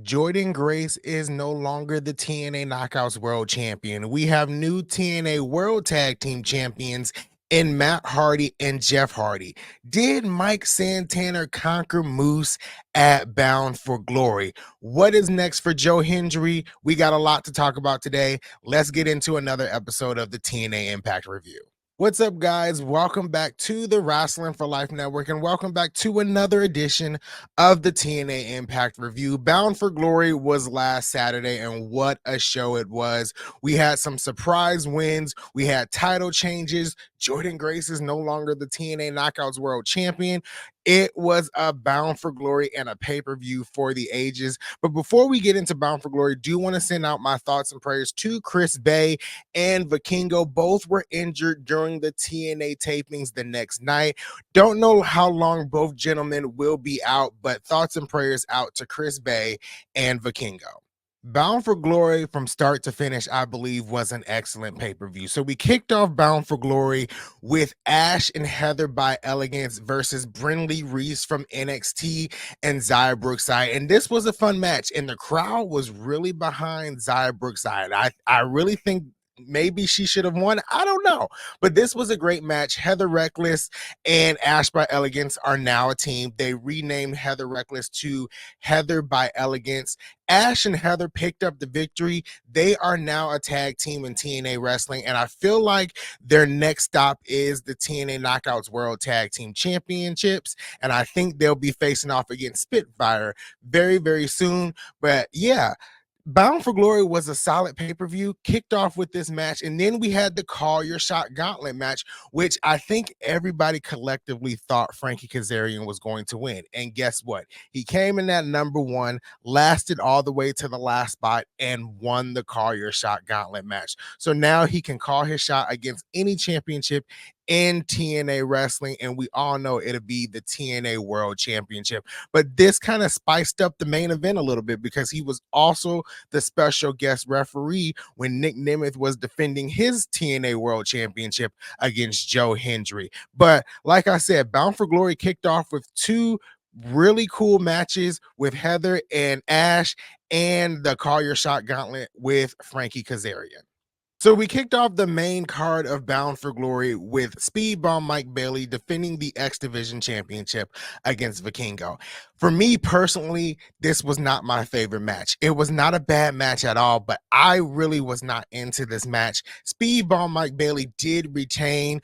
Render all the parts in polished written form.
Jordan Grace is no longer the TNA Knockouts World Champion. We have new TNA World Tag Team Champions in Matt Hardy and Jeff Hardy. Did Mike Santana conquer Moose at Bound for Glory? What is next for Joe Hendry? We got a lot to talk about today. Let's get into another episode of the TNA Impact Review. What's up, guys? Welcome back to the Wrasslin for Life Network, and welcome back to another edition of the TNA Impact Review. Bound for Glory was last Saturday, and what a show it was. We had some surprise wins, we had title changes. Jordan Grace is no longer the TNA Knockouts World Champion. It was a Bound for Glory and a pay-per-view for the ages. But before we get into Bound for Glory, do want to send out my thoughts and prayers to Chris Bay and Vikingo. Both were injured during the TNA tapings the next night. Don't know how long both gentlemen will be out, but thoughts and prayers out to Chris Bay and Vikingo. Bound for Glory from start to finish, I believe, was an excellent pay-per-view. So we kicked off Bound for Glory with Ash and Heather by Elegance versus Brinley Reese from NXT and Xia Brookside. And this was a fun match, and the crowd was really behind Xia Brookside. I really think maybe she should have won. I don't know. But this was a great match. Heather Reckless and Ash by Elegance are now a team. They renamed Heather Reckless to Heather by Elegance. Ash and Heather picked up the victory. They are now a tag team in TNA Wrestling, and I feel like their next stop is the TNA Knockouts World Tag Team Championships, and I think they'll be facing off against Spitfire very, very soon. But yeah, Bound for Glory was a solid pay-per-view, kicked off with this match, and then we had the Call Your Shot Gauntlet match, which I think everybody collectively thought Frankie Kazarian was going to win. And guess what? He came in at number one, lasted all the way to the last spot, and won the Call Your Shot Gauntlet match. So now he can call his shot against any championship in TNA Wrestling, and we all know it'll be the TNA World Championship. But this kind of spiced up the main event a little bit because he was also the special guest referee when Nick Nemeth was defending his TNA World Championship against Joe Hendry. But like I said, Bound for Glory kicked off with two really cool matches with Heather and Ash, and the Call Your Shot Gauntlet with Frankie Kazarian. So we kicked off the main card of Bound for Glory with Speedball Mike Bailey defending the X Division Championship against Vikingo. For me personally, this was not my favorite match. It was not a bad match at all, but I really was not into this match. Speedball Mike Bailey did retain.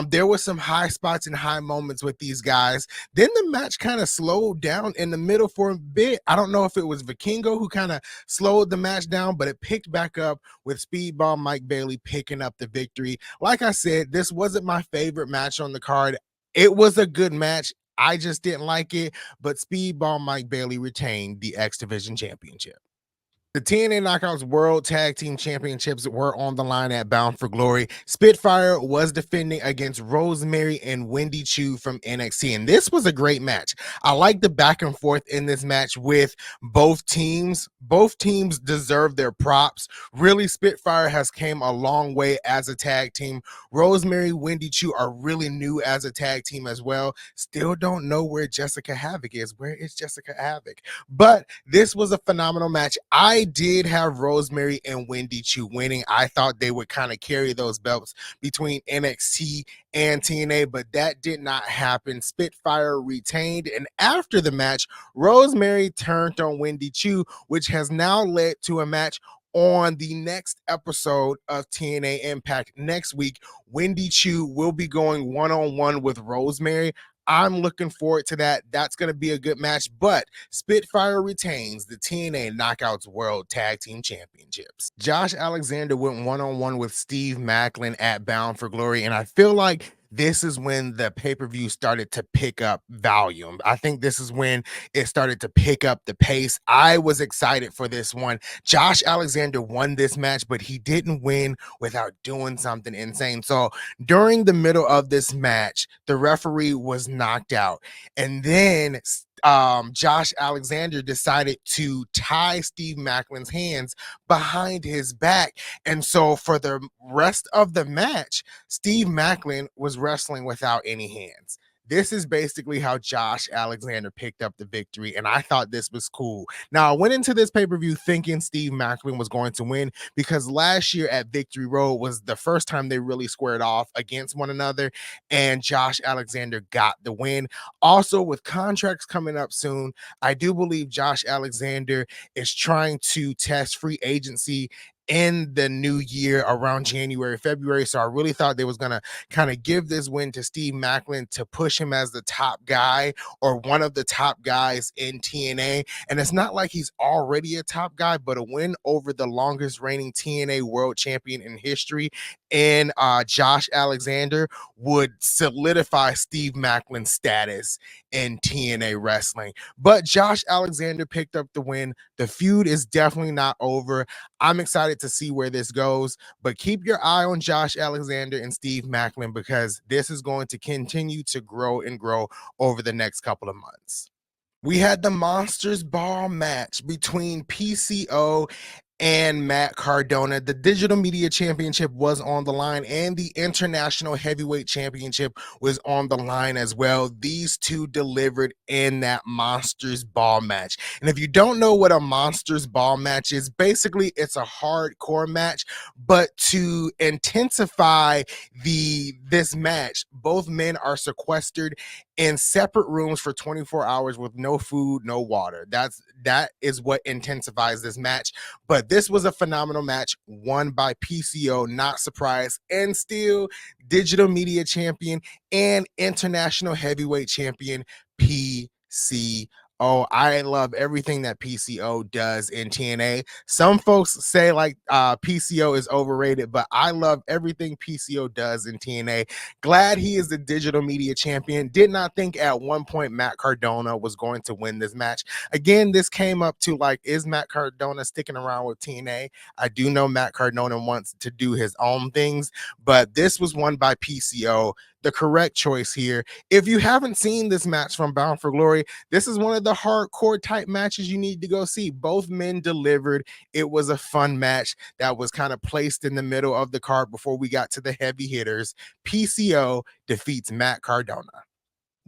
There were some high spots and high moments with these guys. Then the match kind of slowed down in the middle for a bit. I don't know if it was Vikingo who kind of slowed the match down, but it picked back up with Speedball Mike Bailey picking up the victory. Like I said, this wasn't my favorite match on the card. It was a good match. I just didn't like it, but Speedball Mike Bailey retained the X Division Championship. The TNA Knockouts World Tag Team Championships were on the line at Bound for Glory. Spitfire was defending against Rosemary and Wendy Chu from NXT, and this was a great match. I like the back and forth in this match with both teams. Both teams deserve their props. Really, Spitfire has came a long way as a tag team. Rosemary, Wendy Chu are really new as a tag team as well. Still don't know where Jessica Havoc is. Where is Jessica Havoc? But this was a phenomenal match. I did have Rosemary and Wendy Chu winning. I thought they would kind of carry those belts between NXT and TNA, but that did not happen. Spitfire retained, and after the match, Rosemary turned on Wendy Chu, which has now led to a match on the next episode of TNA Impact next week. Wendy Chu will be going one-on-one with Rosemary. I'm looking forward to that. That's going to be a good match, but Spitfire retains the TNA Knockouts World Tag Team Championships. Josh Alexander went one-on-one with Steve Macklin at Bound for Glory, and I feel like this is when the pay-per-view started to pick up volume. I think this is when it started to pick up the pace. I was excited for this one. Josh Alexander won this match, but he didn't win without doing something insane. So during the middle of this match, the referee was knocked out, and then Josh Alexander decided to tie Steve Macklin's hands behind his back. And so for the rest of the match, Steve Macklin was wrestling without any hands. This is basically how Josh Alexander picked up the victory, and I thought this was cool. Now, I went into this pay-per-view thinking Steve Macklin was going to win because last year at Victory Road was the first time they really squared off against one another, and Josh Alexander got the win. Also, with contracts coming up soon, I do believe Josh Alexander is trying to test free agency in the new year around January, February. So I really thought they was gonna kind of give this win to Steve Macklin to push him as the top guy or one of the top guys in TNA. And it's not like he's already a top guy, but a win over the longest reigning TNA world champion in history in Josh Alexander would solidify Steve Macklin's status in TNA wrestling. But Josh Alexander picked up the win. The feud is definitely not over. I'm excited to see where this goes, but keep your eye on Josh Alexander and Steve Macklin because this is going to continue to grow and grow over the next couple of months. We had the Monsters Ball match between PCO and Matt Cardona. The Digital Media Championship was on the line, and the International Heavyweight Championship was on the line as well. These two delivered in that Monsters Ball match. And if you don't know what a Monsters Ball match is, basically it's a hardcore match, but to intensify this match, both men are sequestered in separate rooms for 24 hours with no food, no water. That is what intensifies this match. But this was a phenomenal match won by PCO, not surprised, and still Digital Media Champion and International Heavyweight Champion PCO. I love everything that PCO does in TNA. Some folks say like PCO is overrated, but I love everything PCO does in TNA. Glad he is the Digital Media Champion. Did not think at one point Matt Cardona was going to win this match. Again, this came up to like, is Matt Cardona sticking around with TNA? I do know Matt Cardona wants to do his own things, but this was won by PCO. The correct choice here. If you haven't seen this match from Bound for Glory, this is one of the hardcore type matches you need to go see. Both men delivered. It was a fun match that was kind of placed in the middle of the card before we got to the heavy hitters. PCO defeats Matt Cardona.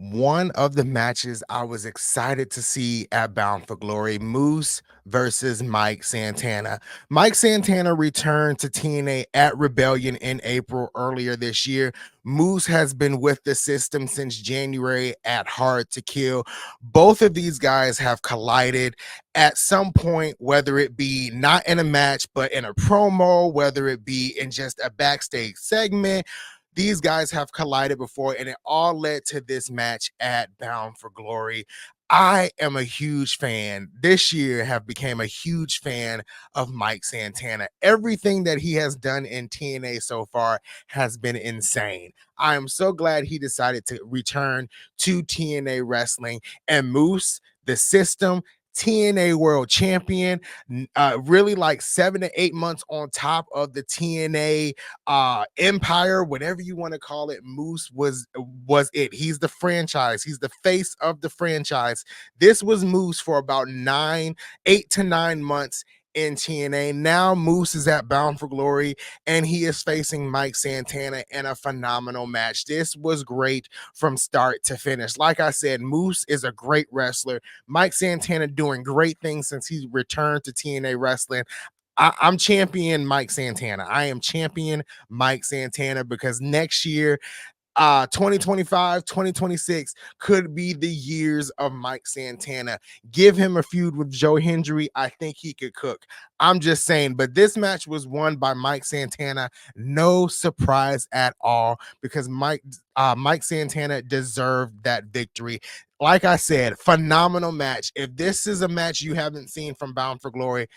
One of the matches I was excited to see at Bound for Glory, Moose versus Mike Santana. Mike Santana returned to TNA at Rebellion in April earlier this year. Moose has been with the system since January at Hard to Kill. Both of these guys have collided at some point, whether it be not in a match, but in a promo, whether it be in just a backstage segment. These guys have collided before, and it all led to this match at Bound for Glory. I am a huge fan this year, have become a huge fan of Mike Santana. Everything that he has done in TNA so far has been insane. I am so glad he decided to return to TNA wrestling. And Moose, the system, TNA world champion, really like 7 to 8 months on top of the TNA empire, whatever you want to call it. Moose was it. He's the franchise. He's the face of the franchise. This was Moose for about 8 to 9 months in TNA. Now Moose is at Bound for Glory, and he is facing Mike Santana in a phenomenal match. This was great from start to finish. Like I said, Moose is a great wrestler. Mike Santana doing great things since he returned to TNA wrestling. I'm champion Mike Santana. I am champion Mike Santana because next year 2025, 2026 could be the years of Mike Santana. Give him a feud with Joe Hendry. I think he could cook. I'm just saying, but this match was won by Mike Santana. No surprise at all because Mike Santana deserved that victory. Like I said, phenomenal match. If this is a match you haven't seen from Bound for Glory,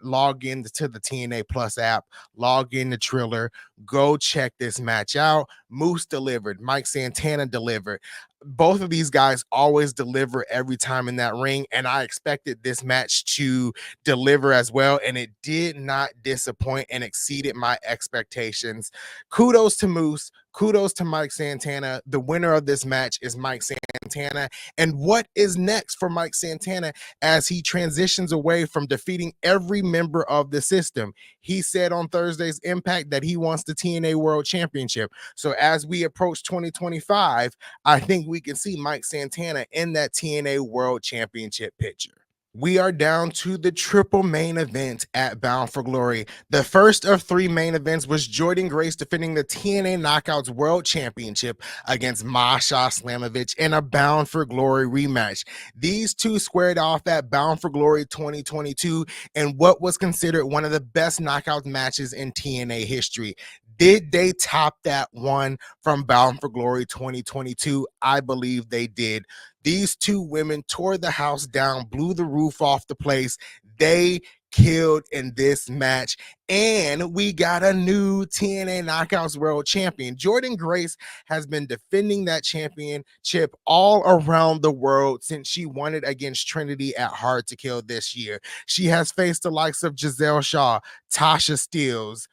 log into the TNA Plus app, log in to Triller, go check this match out. Moose delivered, Mike Santana delivered. Both of these guys always deliver every time in that ring, and I expected this match to deliver as well, and it did not disappoint and exceeded my expectations. Kudos to Moose. Kudos to Mike Santana. The winner of this match is Mike Santana. And what is next for Mike Santana as he transitions away from defeating every member of the system? He said on Thursday's Impact that he wants the TNA World Championship. So as we approach 2025, I think we can see Mike Santana in that TNA World Championship picture. We are down to the triple main event at Bound for Glory. The first of three main events was Jordynne Grace defending the TNA Knockouts World Championship against Masha Slamovich in a Bound for Glory rematch. These two squared off at Bound for Glory 2022 in what was considered one of the best knockout matches in TNA history. Did they top that one from Bound for Glory 2022? I believe they did. These two women tore the house down, blew the roof off the place. They killed in this match. And we got a new TNA Knockouts World Champion. Jordynne Grace has been defending that championship all around the world since she won it against Trinity at Hard to Kill this year. She has faced the likes of Giselle Shaw, Tasha Steeles,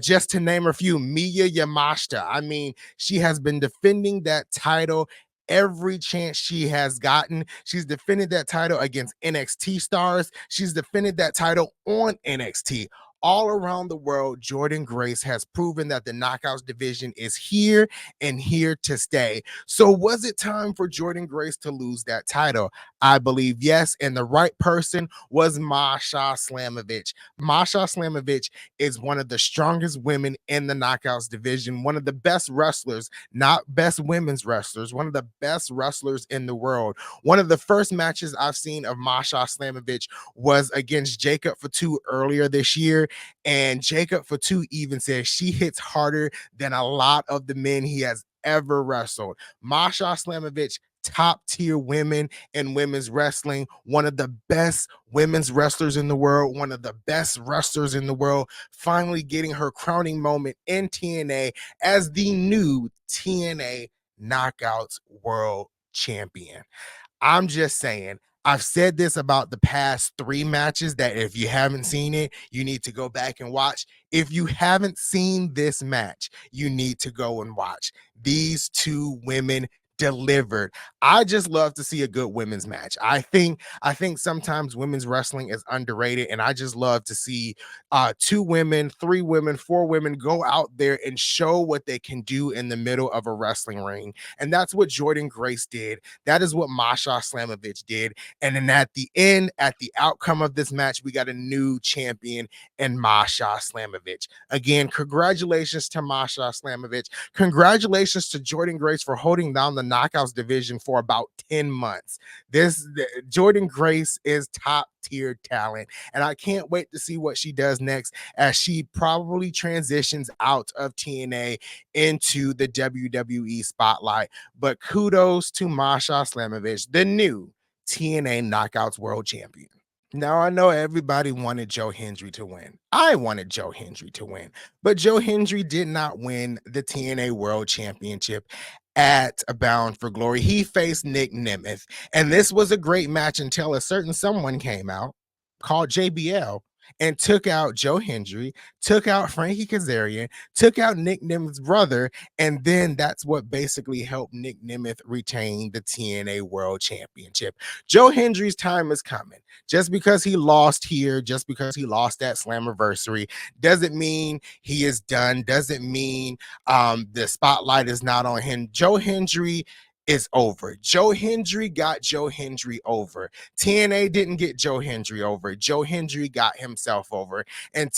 just to name a few, Miya Yamashita. I mean, she has been defending that title every chance she has gotten. She's defended that title against NXT stars. She's defended that title on NXT. All around the world, Jordynne Grace has proven that the Knockouts division is here and here to stay. So was it time for Jordynne Grace to lose that title? I believe yes, and the right person was Masha Slamovich. Masha Slamovich is one of the strongest women in the Knockouts division, one of the best wrestlers, not best women's wrestlers, one of the best wrestlers in the world. One of the first matches I've seen of Masha Slamovich was against Jacob Fatu earlier this year, and Jacob Fatu even says she hits harder than a lot of the men he has ever wrestled. Masha Slamovich, top tier women in women's wrestling, one of the best women's wrestlers in the world, one of the best wrestlers in the world, finally getting her crowning moment in TNA as the new TNA Knockouts World Champion. I'm just saying, I've said this about the past three matches that if you haven't seen it, you need to go back and watch. If you haven't seen this match, you need to go and watch. These two women delivered. I just love to see a good women's match. I think sometimes women's wrestling is underrated, and I just love to see two women, three women, four women go out there and show what they can do in the middle of a wrestling ring. And that's what Jordynne Grace did. That is what Masha Slamovich did. And then at the end, at the outcome of this match, we got a new champion in Masha Slamovich. Again, congratulations to Masha Slamovich. Congratulations to Jordynne Grace for holding down the Knockouts division for about 10 months. Jordynne Grace is top tier talent, and I can't wait to see what she does next as she probably transitions out of TNA into the WWE spotlight. But kudos to Masha Slamovich, the new TNA Knockouts World Champion. Now, I know everybody wanted Joe Hendry to win. I wanted Joe Hendry to win, but Joe Hendry did not win the TNA World Championship at A Bound for Glory. He faced Nick Nemeth, and this was a great match until a certain someone came out called JBL and took out Joe Hendry, took out Frankie Kazarian, took out Nick Nemeth's brother, and then that's what basically helped Nick Nemeth retain the TNA World Championship. Joe Hendry's time is coming. Just because he lost here, just because he lost that Slammiversary, doesn't mean he is done, doesn't mean the spotlight is not on him. Joe Hendry is over. Joe Hendry got Joe Hendry over. TNA didn't get Joe Hendry over. Joe Hendry got himself over. And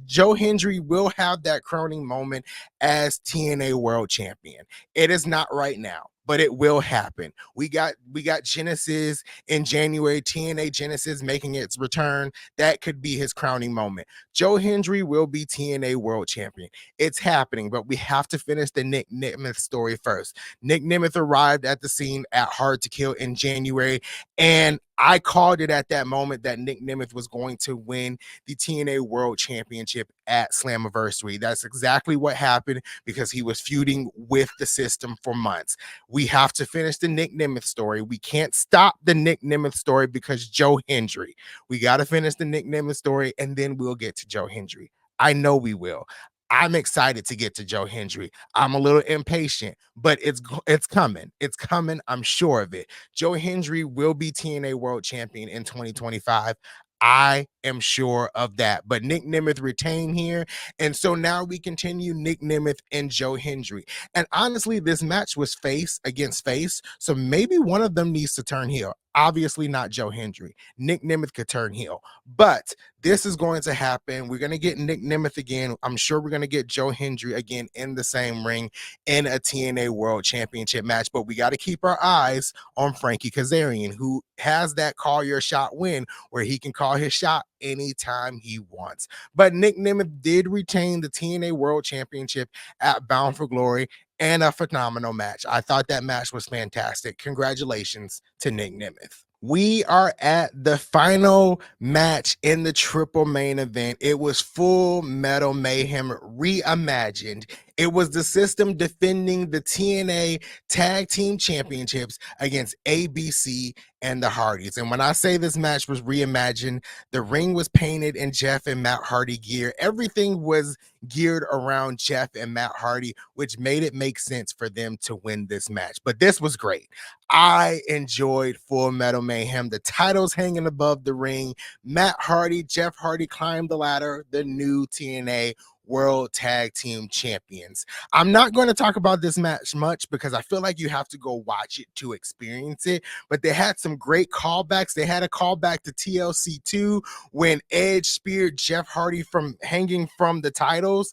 Joe Hendry will have that crowning moment as TNA World Champion. It is not right now, but it will happen. We got Genesis in January, TNA Genesis making its return. That could be his crowning moment. Joe Hendry will be TNA World Champion. It's happening, but we have to finish the Nick Nemeth story first. Nick Nemeth arrived at the scene at Hard to Kill in January, and I called it at that moment that Nick Nemeth was going to win the TNA World Championship at Slammiversary. That's exactly what happened because he was feuding with the system for months. We have to finish the Nick Nemeth story. We can't stop the Nick Nemeth story because Joe Hendry. We got to finish the Nick Nemeth story, and then we'll get to Joe Hendry. I know we will. I'm excited to get to Joe Hendry. I'm a little impatient, but it's coming. It's coming. I'm sure of it. Joe Hendry will be TNA World Champion in 2025. I am sure of that. But Nick Nemeth retained here. And so now we continue Nick Nemeth and Joe Hendry. And honestly, this match was face against face. So maybe one of them needs to turn heel. Obviously, not Joe Hendry. Nick Nemeth could turn heel. But this is going to happen. We're going to get Nick Nemeth again. I'm sure we're going to get Joe Hendry again in the same ring in a TNA World Championship match. But we got to keep our eyes on Frankie Kazarian, who has that call your shot win where he can call his shot anytime he wants. But Nick Nemeth did retain the TNA World Championship at Bound for Glory and a phenomenal match. I thought that match was fantastic. Congratulations to Nick Nemeth. We are at the final match in the triple main event. It was Full Metal Mayhem reimagined. It was the system defending the TNA Tag Team Championships against ABC and the Hardys. And when I say this match was reimagined, the ring was painted in Jeff and Matt Hardy gear. Everything was geared around Jeff and Matt Hardy, which made it make sense for them to win this match. But this was great. I enjoyed Full Metal Mayhem. The titles hanging above the ring. Matt Hardy, Jeff Hardy climbed the ladder, the new TNA World Tag Team Champions. I'm not going to talk about this match much because I feel like you have to go watch it to experience it, but they had some great callbacks. They had a callback to TLC 2 when Edge speared Jeff Hardy from hanging from the titles,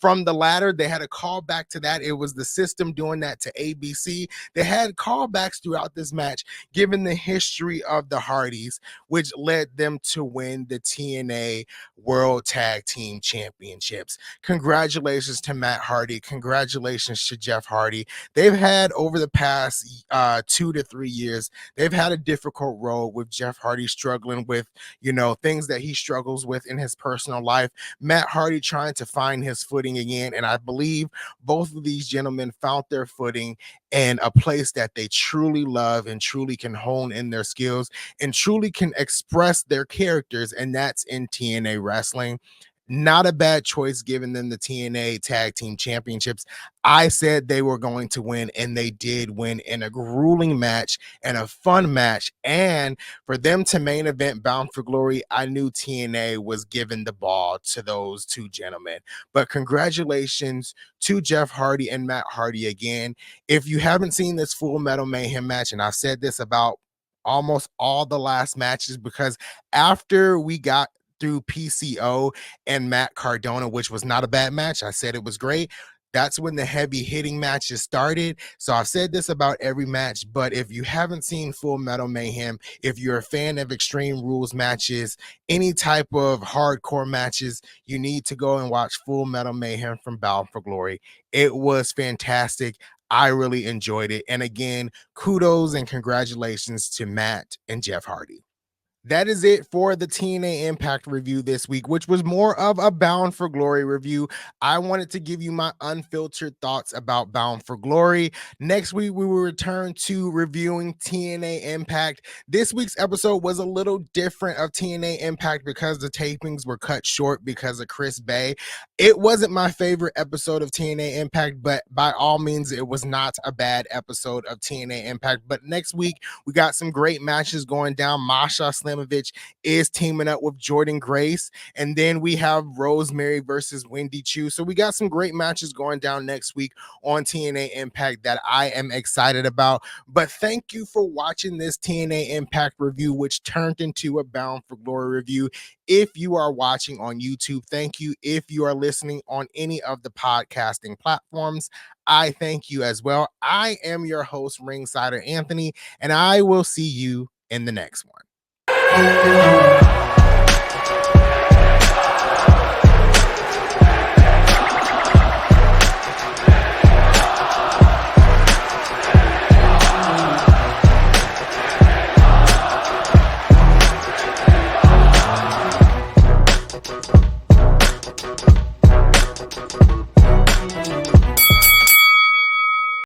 from the ladder. They had a callback to that. It was the system doing that to ABC. They had callbacks throughout this match, given the history of the Hardys, which led them to win the TNA World Tag Team Championships. Congratulations to Matt Hardy. Congratulations to Jeff Hardy. They've had over the past 2 to 3 years, they've had a difficult road with Jeff Hardy struggling with, things that he struggles with in his personal life. Matt Hardy trying to find his footing again. And I believe both of these gentlemen found their footing in a place that they truly love and truly can hone in their skills and truly can express their characters. And that's in TNA wrestling. Not a bad choice giving them the TNA Tag Team Championships. I said they were going to win, and they did win in a grueling match and a fun match. And for them to main event Bound for Glory, I knew TNA was giving the ball to those two gentlemen. But congratulations to Jeff Hardy and Matt Hardy again. If you haven't seen this Full Metal Mayhem match, and I've said this about almost all the last matches, because after we got through PCO and Matt Cardona, which was not a bad match, I said it was great. That's when the heavy hitting matches started. So I've said this about every match, but if you haven't seen Full Metal Mayhem, if you're a fan of Extreme Rules matches, any type of hardcore matches, you need to go and watch Full Metal Mayhem from Bound for Glory. It was fantastic. I really enjoyed it. And again, kudos and congratulations to Matt and Jeff Hardy. That is it for the TNA Impact review this week, which was more of a Bound for Glory review. I wanted to give you my unfiltered thoughts about Bound for Glory. Next week, we will return to reviewing TNA Impact. This week's episode was a little different of TNA Impact because the tapings were cut short because of Chris Bay. It wasn't my favorite episode of TNA Impact, but by all means, it was not a bad episode of TNA Impact. But next week, we got some great matches going down. Masha Slamovich is teaming up with Jordan Grace. And then we have Rosemary versus Wendy Chu. So we got some great matches going down next week on TNA Impact that I am excited about. But thank you for watching this TNA Impact review, which turned into a Bound for Glory review. If you are watching on YouTube, thank you. If you are listening on any of the podcasting platforms, I thank you as well. I am your host, Ringsider Anthony, and I will see you in the next one.